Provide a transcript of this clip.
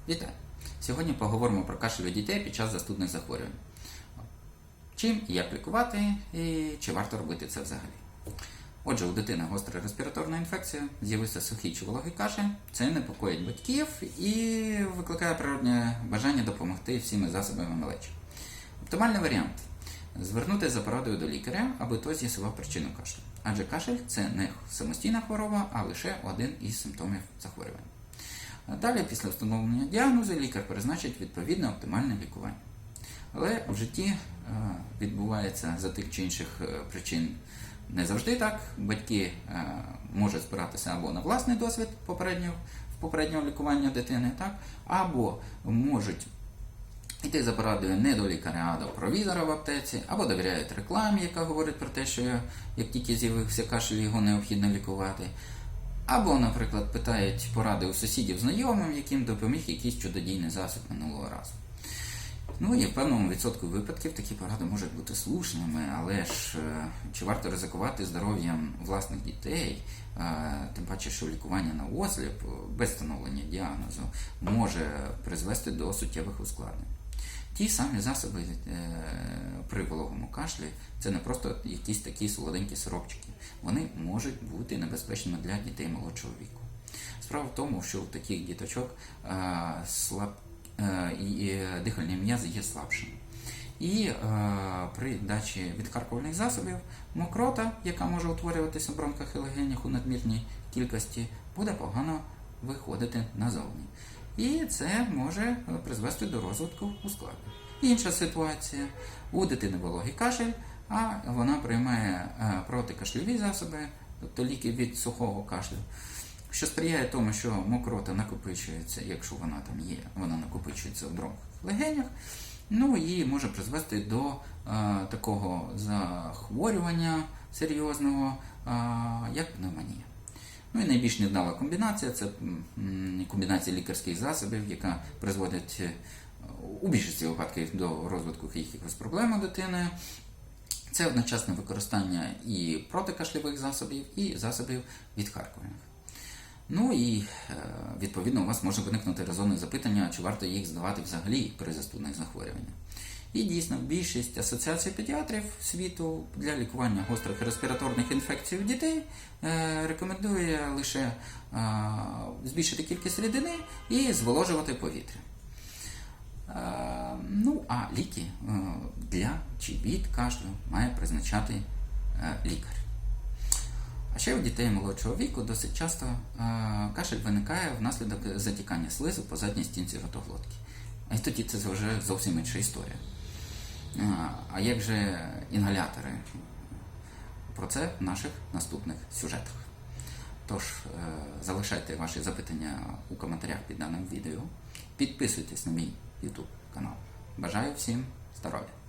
Вітаю! Сьогодні поговоримо про кашель у дітей під час застудних захворювань. Чим і як лікувати, і чи варто робити це взагалі. Отже, у дитини гостра респіраторна інфекція, з'явився сухий чи вологий кашель, це непокоїть батьків і викликає природне бажання допомогти всіми засобами малечі. Оптимальний варіант – звернутися за порадою до лікаря, аби той з'ясував причину кашлю. Адже кашель – це не самостійна хвороба, а лише один із симптомів захворювання. Далі, після встановлення діагнозу, лікар призначить відповідне оптимальне лікування. Але в житті відбувається за тих чи інших причин не завжди так. Батьки можуть спиратися або на власний досвід попереднього лікування дитини, так? Або можуть йти за порадою не до лікаря, а до провізора в аптеці, або довіряють рекламі, яка говорить про те, що як тільки з'явився кашель, його необхідно лікувати. Або, наприклад, питають поради у сусідів, знайомим, яким допоміг якийсь чудодійний засіб минулого разу. Ну і в певному відсотку випадків такі поради можуть бути слушними, але ж чи варто ризикувати здоров'ям власних дітей, тим паче, що лікування на осліп без встановлення діагнозу може призвести до суттєвих ускладнень. Ті самі засоби при вологому кашлі – це не просто якісь такі солоденькі сиропчики. Вони можуть бути небезпечними для дітей молодшого віку. Справа в тому, що у таких діточок дихальні м'язи є слабшими. І при дачі відкаркувальних засобів мокрота, яка може утворюватися в бронхах і легенях у надмірній кількості, буде погано виходити назовні. І це може призвести до розвитку ускладнень. Інша ситуація. У дитини вологий кашель, а вона приймає протикашльові засоби, тобто ліки від сухого кашлю, що сприяє тому, що мокрота накопичується, якщо вона там є, вона накопичується в бронхах і легенях, ну і може призвести до такого захворювання серйозного, як пневмонія. Ну і найбільш невдала комбінація – це комбінація лікарських засобів, яка призводить у більшості випадків до розвитку якихось проблем у дитини. Це одночасне використання і протикашльових засобів, і засобів відхаркувальних. Ну і, відповідно, у вас може виникнути резонне запитання, чи варто їх здавати взагалі при застудних захворюваннях. І дійсно, більшість асоціацій педіатрів світу для лікування гострих респіраторних інфекцій у дітей рекомендує лише збільшити кількість рідини і зволожувати повітря. Ну, а ліки для чи від кашлю має призначати лікар. А ще у дітей молодшого віку досить часто кашель виникає внаслідок затікання слизу по задній стінці ротоглотки. І тоді це вже зовсім інша історія. А як же інгалятори? Про це в наших наступних сюжетах. Тож, залишайте ваші запитання у коментарях під даним відео. Підписуйтесь на мій YouTube канал. Бажаю всім здоров'я!